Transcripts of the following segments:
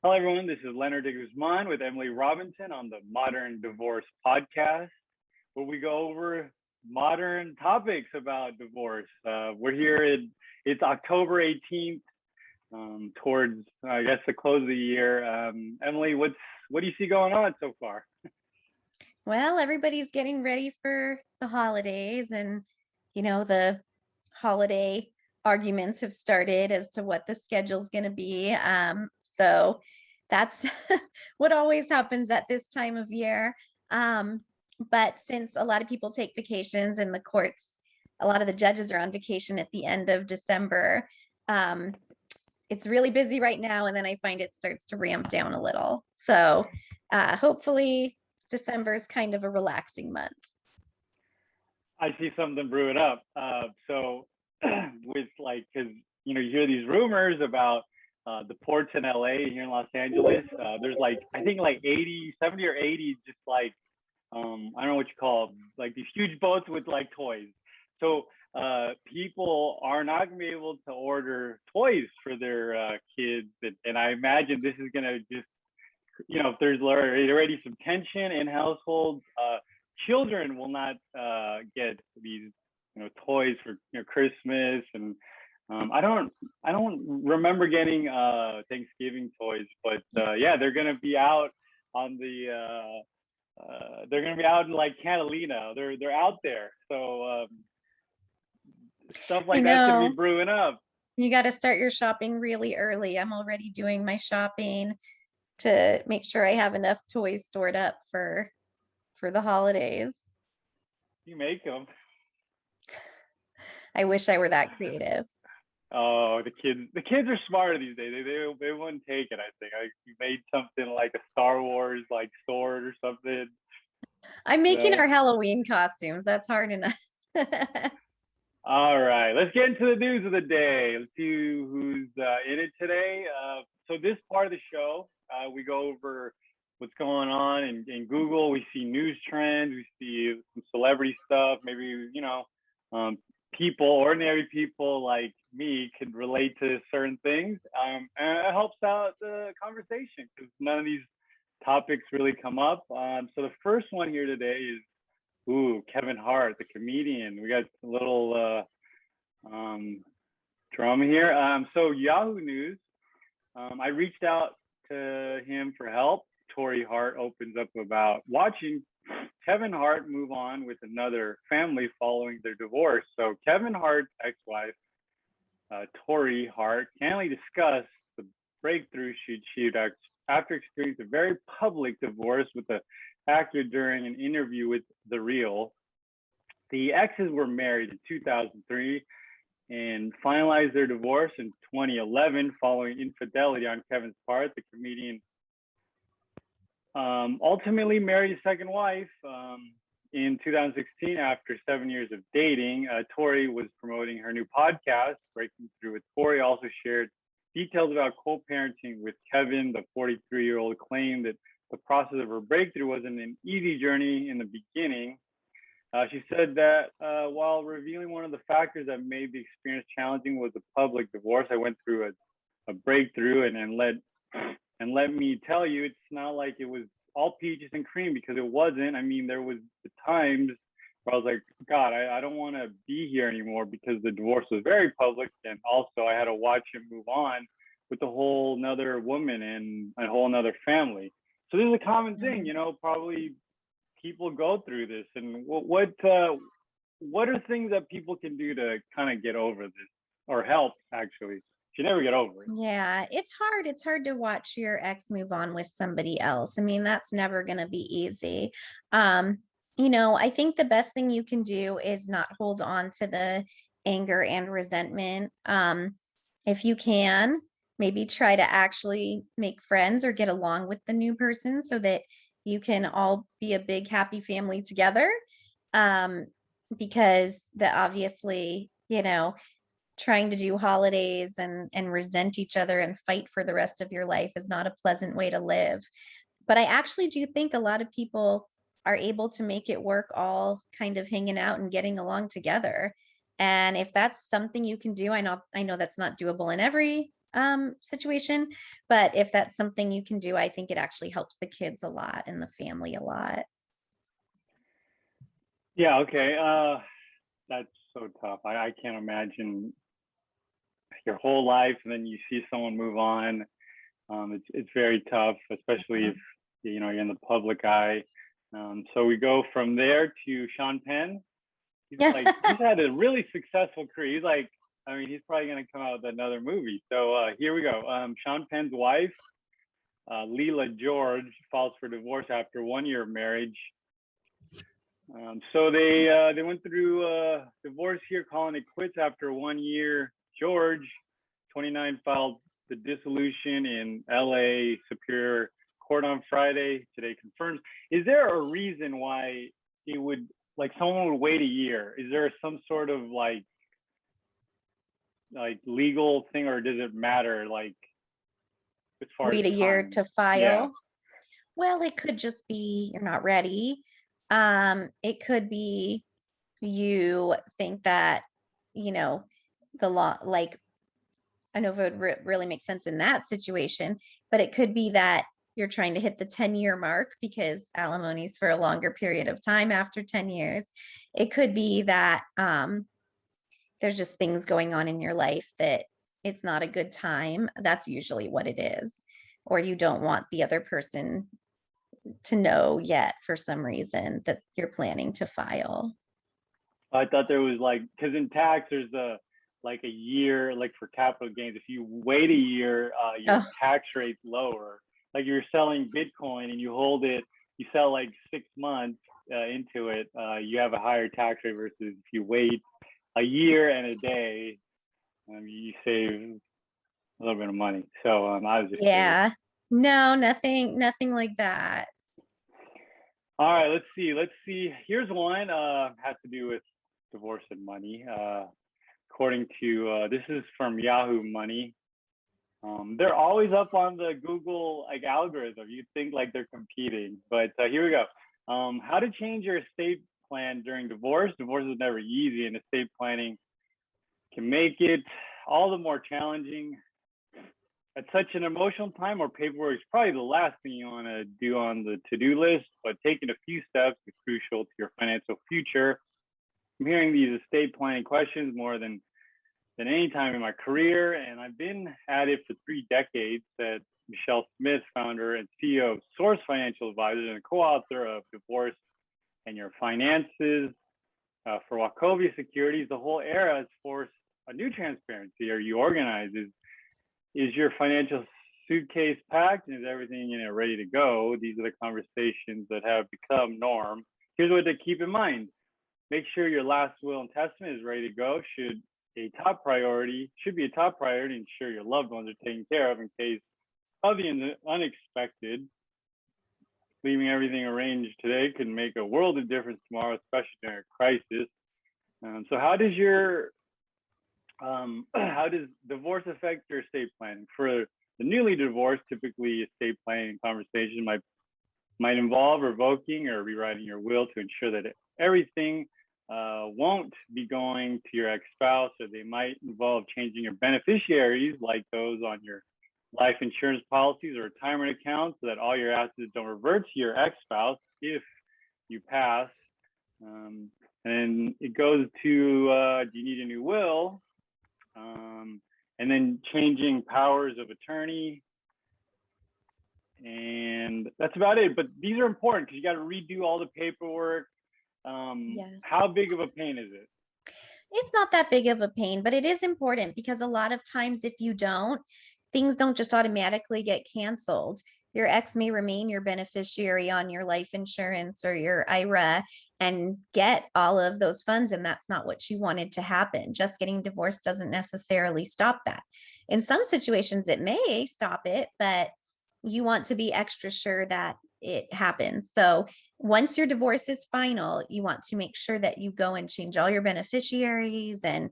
Hello, everyone. This is Lenard Guzman with Emily Robinson on the Modern Divorce Podcast, where we go over modern topics about divorce. We're here it's October 18th, towards, I guess, the close of the year. Emily, what do you see going on so far? Well, everybody's getting ready for the holidays, and the holiday arguments have started as to what the schedule's going to be. So that's what always happens at this time of year. Um, but since a lot of people take vacations and the courts, a lot of the judges are on vacation at the end of December. Um, it's really busy right now, and then I find it starts to ramp down a little. So hopefully December is kind of a relaxing month. I see something brewing up. So with like, because you hear these rumors about the ports in LA here in Los Angeles. There's like I think like 80, 70 or 80, just like I don't know what you call them, like these huge boats with like toys. So people are not going to be able to order toys for their kids, and I imagine this is going to just if there's already some tension in households, children will not get these toys for Christmas, and I don't remember getting Thanksgiving toys, but yeah, they're gonna be out on the they're gonna be out in like Catalina. They're out there, so stuff I like that's gonna be know brewing up. you got to start your shopping really early. I'm already doing my shopping to make sure I have enough toys stored up for the holidays. You make them. I wish I were that creative. Oh, the kids are smarter these days. They wouldn't take it. I think you made something like a Star Wars like sword or something. I'm making So our Halloween costumes. That's hard enough. all right, let's get into the news of the day. Let's see who's in it today. So this part of the show, we go over what's going on in Google. We see news trends. We see some celebrity stuff. Maybe um, people, ordinary people like me, can relate to certain things, and it helps out the conversation because none of these topics really come up. So the first one here today is Kevin Hart, the comedian. We got a little drama here. So Yahoo News, I reached out to him for help. Tori Hart opens up about watching Kevin Hart move on with another family following their divorce. So Kevin Hart's ex-wife, Tori Hart, candidly discussed the breakthrough she achieved after experiencing a very public divorce with the actor during an interview with The Real. The exes were married in 2003 and finalized their divorce in 2011 following infidelity on Kevin's part. The comedian ultimately married his second wife in 2016 after 7 years of dating. Tori was promoting her new podcast, Breaking Through with Tori, also shared details about co-parenting with Kevin. The 43-year-old claimed that the process of her breakthrough wasn't an easy journey in the beginning. She said that while revealing one of the factors that made the experience challenging was the public divorce, I went through a breakthrough, and let me tell you, it's not like it was all peaches and cream, because it wasn't. I mean, there was the times where I was like, God, I don't want to be here anymore, because the divorce was very public, and also I had to watch him move on with a whole nother woman and a whole nother family. So this is a common thing, probably people go through this. And what are things that people can do to kind of get over this, or help actually? You never get over it. Yeah, it's hard. It's hard to watch your ex move on with somebody else. I mean, that's never going to be easy. Um, I think the best thing you can do is not hold on to the anger and resentment. If you can, maybe try to actually make friends or get along with the new person so that you can all be a big happy family together. Um, because the obviously, trying to do holidays and resent each other and fight for the rest of your life is not a pleasant way to live. But I actually do think a lot of people are able to make it work, all kind of hanging out and getting along together. And if that's something you can do, I know that's not doable in every situation. But if that's something you can do, I think it actually helps the kids a lot and the family a lot. Yeah, okay. That's so tough. I can't imagine your whole life and then you see someone move on. It's very tough, especially if you're in the public eye. So we go from there to Sean Penn. He's had a really successful career. He's probably going to come out with another movie. So here we go. Sean Penn's wife, Leela George, files for divorce after 1 year of marriage. So they went through divorce here, calling it quits after 1 year. George, 29, filed the dissolution in LA Superior Court on Friday. Today confirms. Is there a reason why it would, someone would wait a year? Is there some sort of like legal thing, or does it matter as far Wait as a year time? to file. Yeah. Well, it could just be you're not ready. It could be you think that, the law, I know if it would really make sense in that situation, but it could be that you're trying to hit the 10-year mark because alimony's for a longer period of time after 10 years. It could be that there's just things going on in your life that it's not a good time. That's usually what it is. Or you don't want the other person to know yet for some reason that you're planning to file. I thought there was because in tax there's a year, for capital gains. If you wait a year, your tax rate's lower. Like you're selling Bitcoin and you hold it, you sell 6 months into it, you have a higher tax rate versus if you wait a year and a day, you save a little bit of money. So I was just curious. No, nothing like that. All right, let's see. Here's one has to do with divorce and money. According to this is from Yahoo Money. They're always up on the Google algorithm. You'd think they're competing, but here we go. How to change your estate plan during divorce. Divorce is never easy, and estate planning can make it all the more challenging. At such an emotional time where paperwork is probably the last thing you want to do on the to-do list, but taking a few steps is crucial to your financial future. I'm hearing these estate planning questions more than any time in my career, and I've been at it for 3 decades. Said Michelle Smith, founder and CEO of Source Financial Advisors and co-author of Divorce and Your Finances. For Wachovia Securities, the whole era has forced a new transparency. Are you organized? Is your financial suitcase packed? Is everything ready to go? These are the conversations that have become norm. Here's what to keep in mind. Make sure your last will and testament is ready to go. Should be a top priority. Ensure your loved ones are taken care of in case of the unexpected. Leaving everything arranged today could make a world of difference tomorrow, especially during a crisis. So how does divorce affect your estate planning? For the newly divorced, typically estate planning conversation might involve revoking or rewriting your will to ensure that everything won't be going to your ex-spouse, or they might involve changing your beneficiaries, like those on your life insurance policies or retirement accounts, so that all your assets don't revert to your ex-spouse if you pass. And it goes to, do you need a new will? And then changing powers of attorney. And that's about it. But these are important because you got to redo all the paperwork. Yes. How big of a pain is it? It's not that big of a pain, but it is important because a lot of times if you don't, things don't just automatically get canceled. Your ex may remain your beneficiary on your life insurance or your IRA and get all of those funds. And that's not what you wanted to happen. Just getting divorced doesn't necessarily stop that. In some situations, it may stop it, but you want to be extra sure that it happens. So once your divorce is final, you want to make sure that you go and change all your beneficiaries and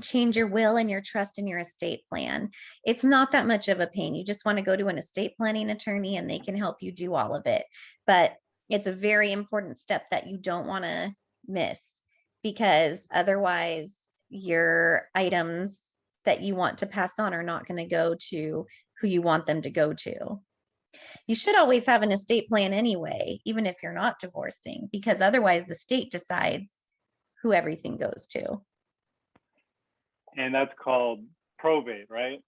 change your will and your trust and your estate plan. It's not that much of a pain. You just want to go to an estate planning attorney and they can help you do all of it. But it's a very important step that you don't want to miss, because otherwise your items that you want to pass on are not going to go to who you want them to go to. You should always have an estate plan anyway, even if you're not divorcing, because otherwise the state decides who everything goes to. And that's called probate, right?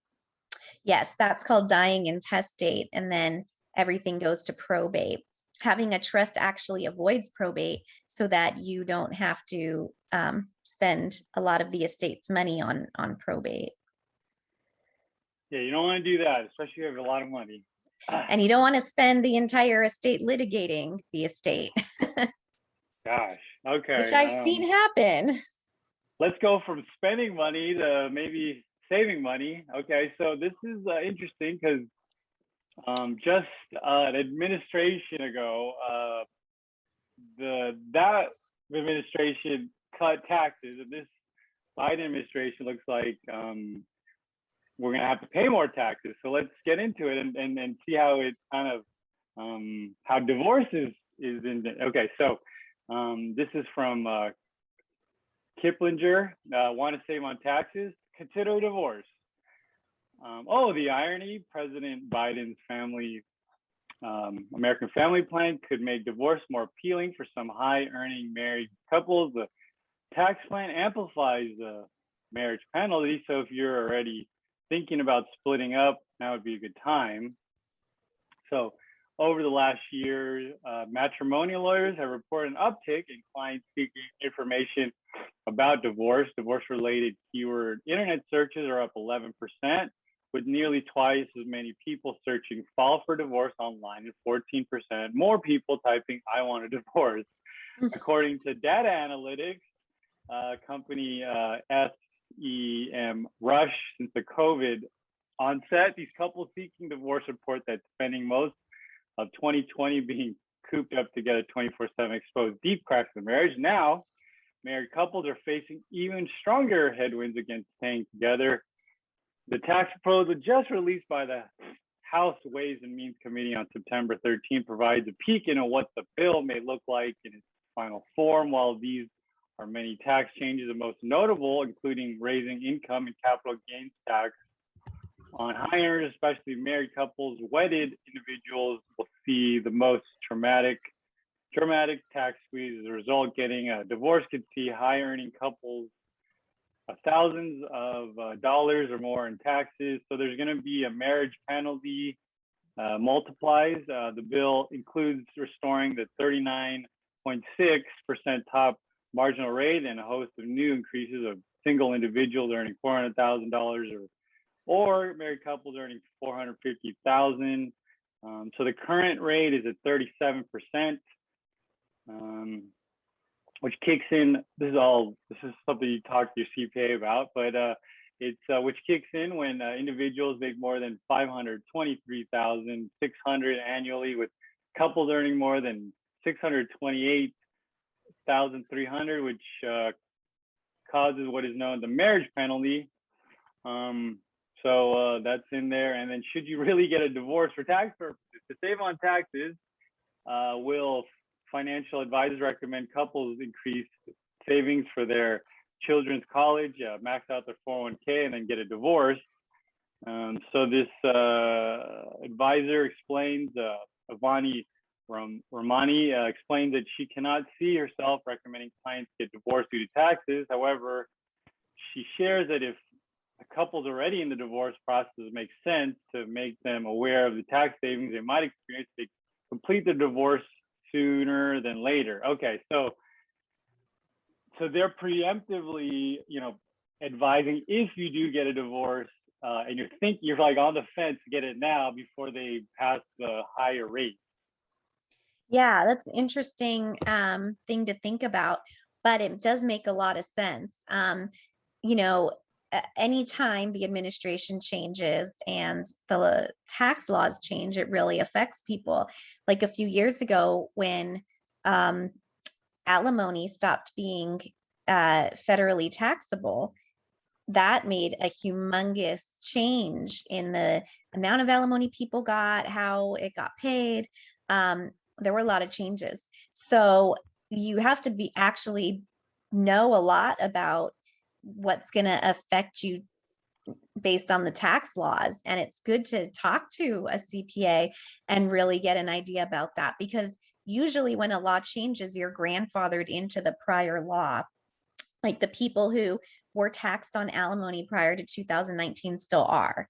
Yes, that's called dying intestate, and then everything goes to probate. Having a trust actually avoids probate so that you don't have to spend a lot of the estate's money on probate. Yeah, you don't want to do that, especially if you have a lot of money. And you don't want to spend the entire estate litigating the estate. Gosh, okay. Which I've seen happen. Let's go from spending money to maybe saving money. Okay, so this is interesting because just an administration ago, that administration cut taxes, and this Biden administration looks like we're going to have to pay more taxes. So let's get into it and see how it kind of how divorce is in. Okay, so this is from Kiplinger. Want to save on taxes? Consider divorce. Oh, the irony! President Biden's American Family Plan could make divorce more appealing for some high-earning married couples. The tax plan amplifies the marriage penalty. So if you're already thinking about splitting up, now would be a good time. So over the last year, matrimonial lawyers have reported an uptick in clients seeking information about divorce. Divorce-related keyword internet searches are up 11%, with nearly twice as many people searching "fall for divorce" online and 14% more people typing "I want a divorce." According to data analytics company SEM Rush, since the COVID onset, these couples seeking divorce report that spending most of 2020 being cooped up to get a 24/7 exposed deep cracks in marriage. Now, married couples are facing even stronger headwinds against staying together. The tax proposal just released by the House Ways and Means Committee on September 13 provides a peek into what the bill may look like in its final form. While these are many tax changes, the most notable, including raising income and capital gains tax on high earners, especially married couples. Wedded individuals will see the most dramatic tax squeeze. As a result, getting a divorce could see high earning couples thousands of dollars or more in taxes. So there's going to be a marriage penalty multiplies. The bill includes restoring the 39.6% top marginal rate and a host of new increases of single individuals earning $400,000 or married couples earning $450,000. So the current rate is at 37%. Which kicks in, this is something you talk to your CPA about, but it's which kicks in when individuals make more than $523,600 annually, with couples earning more than $628,300, which causes what is known as the marriage penalty. So that's in there. And then, should you really get a divorce for tax purposes to save on taxes? Will financial advisors recommend couples increase savings for their children's college, max out their 401k, and then get a divorce. So this advisor explains, Avani Ramani explains that she cannot see herself recommending clients get divorced due to taxes. However, she shares that if a couple's already in the divorce process, it makes sense to make them aware of the tax savings they might experience to complete the divorce sooner than later. Okay, so they're preemptively, advising if you do get a divorce and you're like on the fence to get it now before they pass the higher rate. Yeah, that's an interesting thing to think about, but it does make a lot of sense. Anytime the administration changes and the tax laws change, it really affects people. Like a few years ago, when alimony stopped being federally taxable, that made a humongous change in the amount of alimony people got, how it got paid. There were a lot of changes. So you have to actually know a lot about what's going to affect you based on the tax laws. And it's good to talk to a CPA and really get an idea about that, because usually when a law changes, you're grandfathered into the prior law. Like the people who were taxed on alimony prior to 2019 still are.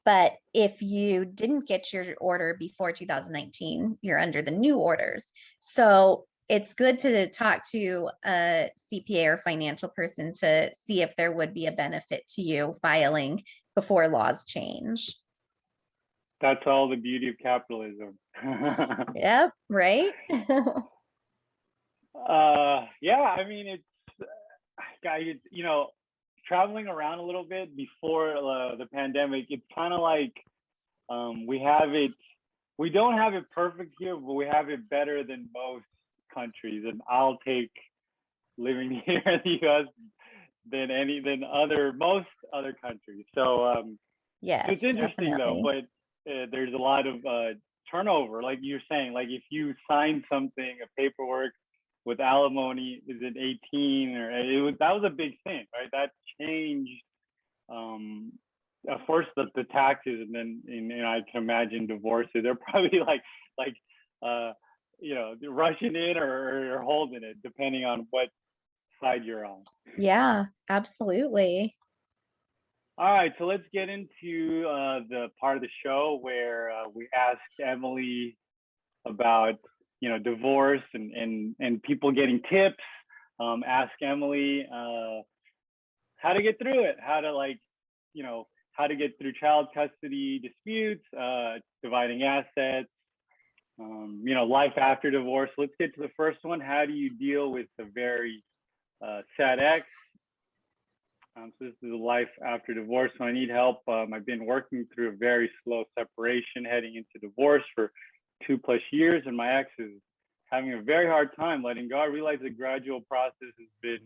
But if you didn't get your order before 2019, you're under the new orders. So it's good to talk to a CPA or financial person to see if there would be a benefit to you filing before laws change. That's all the beauty of capitalism. Yep, right? Yeah, I mean, traveling around a little bit before the pandemic, it's kind of like we don't have it perfect here, but we have it better than most countries. And I'll take living here in the US than most other countries. So Yes, it's interesting definitely. though, but there's a lot of turnover. Like you're saying, like if you sign something, a paperwork with alimony, is it 18 or that was a big thing, right? That changed, of course, the taxes, and then I can imagine divorces. They're probably like rushing in or holding it, depending on what side you're on. Yeah, absolutely. All right, so let's get into the part of the show where we ask Emily about divorce and people getting tips. Ask Emily how to get through it, how to get through child custody disputes, dividing assets, life after divorce. Let's get to the first one. How do you deal with a very sad ex? So this is a life after divorce. When I need help, I've been working through a very slow separation, heading into divorce for 2+ years, and my ex is having a very hard time letting go. I realize the gradual process has been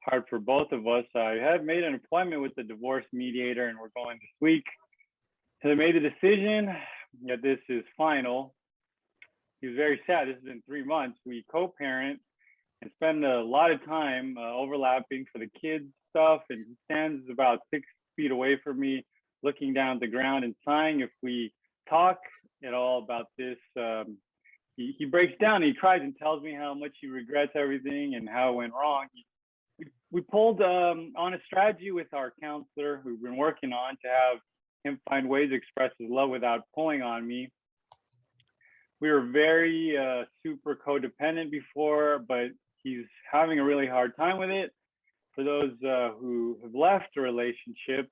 hard for both of us. I have made an appointment with the divorce mediator, and we're going this week. So they made the decision that this is final. He was very sad. This has been 3 months. We co-parent and spend a lot of time overlapping for the kids stuff, and he stands about 6 feet away from me, looking down at the ground and sighing. If we talk at all about this, he breaks down. He cries and tells me how much he regrets everything and how it went wrong. We pulled on a strategy with our counselor who we've been working on to have him find ways to express his love without pulling on me. We were very super codependent before, but he's having a really hard time with it. For those who have left a relationship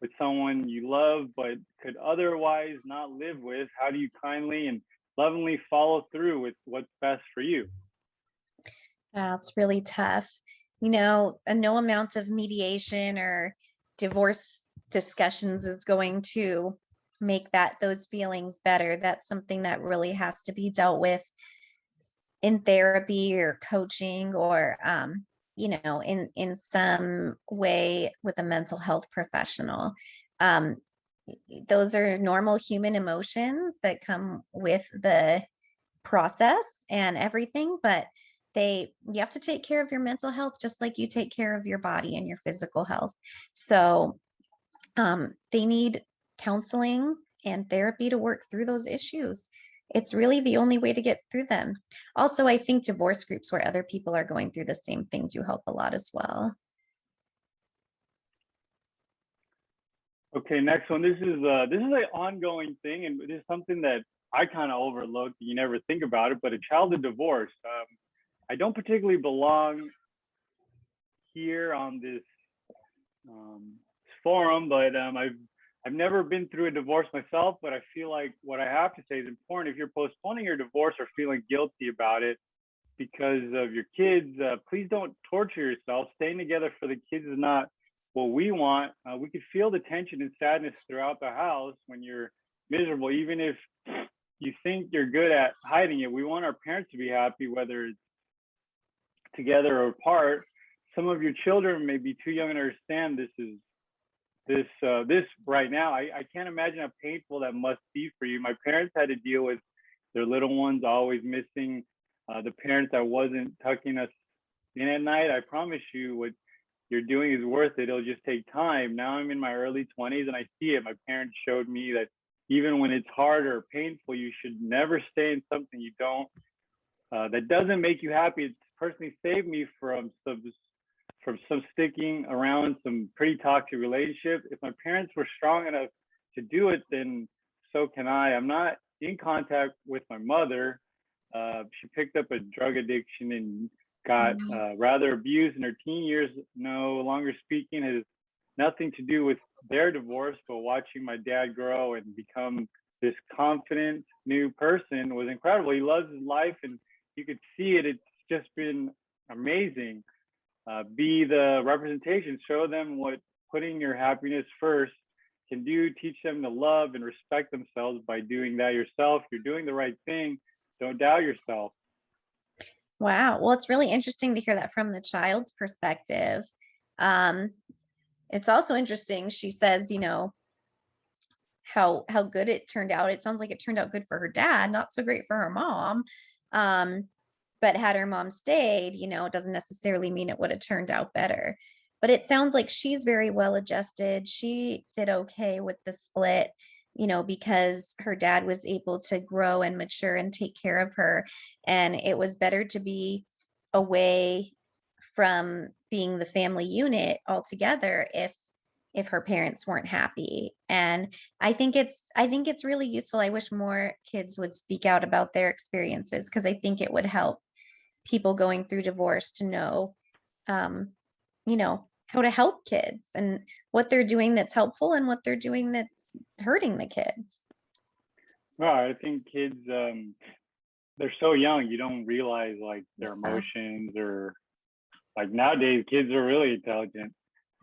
with someone you love but could otherwise not live with, how do you kindly and lovingly follow through with what's best for you? That's really tough. No amount of mediation or divorce discussions is going to make those feelings better. That's something that really has to be dealt with in therapy or coaching, or in some way with a mental health professional. Those are normal human emotions that come with the process and everything, but you have to take care of your mental health just like you take care of your body and your physical health. So they need counseling and therapy to work through those issues. It's really the only way to get through them. Also, I think divorce groups where other people are going through the same thing do help a lot as well. Okay, next one. This is an ongoing thing, and it is something that I kind of overlooked. You never think about it, but a childhood divorce. I don't particularly belong here on this forum, but I've never been through a divorce myself, but I feel like what I have to say is important. If you're postponing your divorce or feeling guilty about it because of your kids, please don't torture yourself. Staying together for the kids is not what we want. We could feel the tension and sadness throughout the house when you're miserable, even if you think you're good at hiding it. We want our parents to be happy, whether it's together or apart. Some of your children may be too young to understand this right now. I can't imagine how painful that must be for you. My parents had to deal with their little ones always missing the parents that wasn't tucking us in at night. I promise you, you're doing is worth it. It'll just take time. Now I'm in my early 20s and I see it. My parents showed me that even when it's hard or painful, you should never stay in something you don't that doesn't make you happy. It's personally saved me from some sticking around some pretty toxic relationship. If my parents were strong enough to do it, then so can I. I'm not in contact with my mother. She picked up a drug addiction and got rather abused in her teen years. No longer speaking has nothing to do with their divorce, but watching my dad grow and become this confident new person was incredible. He loves his life and you could see it. It's just been amazing. Be the representation, show them what putting your happiness first can do, teach them to love and respect themselves by doing that yourself. You're doing the right thing. Don't doubt yourself. Wow. Well, it's really interesting to hear that from the child's perspective. It's also interesting. She says, how good it turned out. It sounds like it turned out good for her dad, not so great for her mom. But had her mom stayed, it doesn't necessarily mean it would have turned out better. But it sounds like she's very well adjusted. She did okay with the split, because her dad was able to grow and mature and take care of her. And it was better to be away from being the family unit altogether if her parents weren't happy. And I think it's really useful. I wish more kids would speak out about their experiences, because I think it would help people going through divorce to know um, how to help kids and what they're doing that's helpful and what they're doing that's hurting the kids. Well, I think kids, they're so young, you don't realize like their emotions, or like nowadays kids are really intelligent.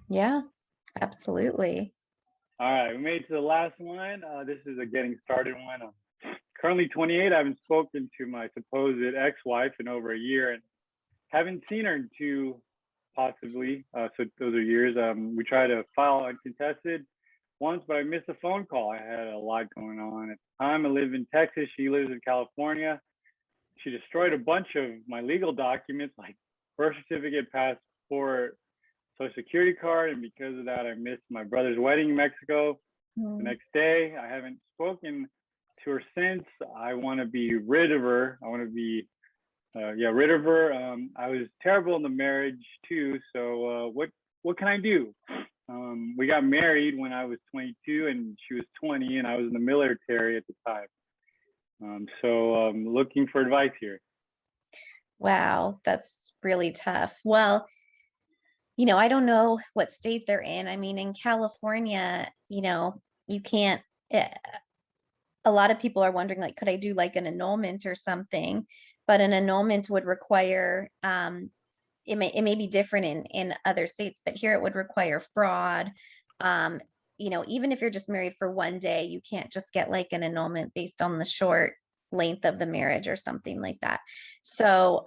Yeah, absolutely. All right, we made it to the last one. This is a getting started one. I'm currently 28. I haven't spoken to my supposed ex-wife in over a year and haven't seen her in two, possibly. So those are years. We tried to file uncontested once, but I missed a phone call. I had a lot going on at the time. I live in Texas. She lives in California. She destroyed a bunch of my legal documents, like birth certificate, passport, social security card, and because of that, I missed my brother's wedding in Mexico the next day. I haven't spoken to her since. I want to be rid of her. I want to be, rid of her. I was terrible in the marriage too. So what can I do? We got married when I was 22 and she was 20, and I was in the military at the time. So looking for advice here. Wow, that's really tough. Well, I don't know what state they're in. I mean, in California, you can't, a lot of people are wondering, like, could I do like an annulment or something? But an annulment would require, it may be different in other states, but here it would require fraud. Even if you're just married for one day, you can't just get like an annulment based on the short length of the marriage or something like that. So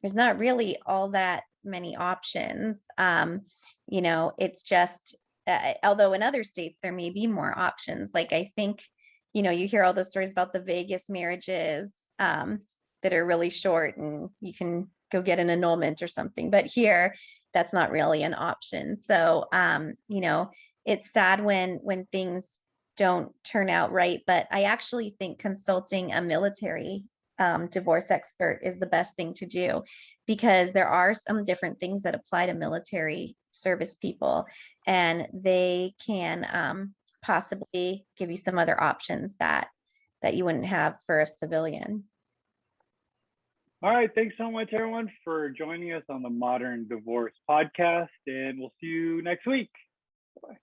there's not really all that many options. It's just, although in other states there may be more options. Like I think, you hear all those stories about the Vegas marriages that are really short and you can go get an annulment or something. But here, that's not really an option. So, it's sad when things don't turn out right. But I actually think consulting a military divorce expert is the best thing to do, because there are some different things that apply to military service people, and they can possibly give you some other options that you wouldn't have for a civilian. All right. Thanks so much, everyone, for joining us on the Modern Divorce Podcast, and we'll see you next week. Bye.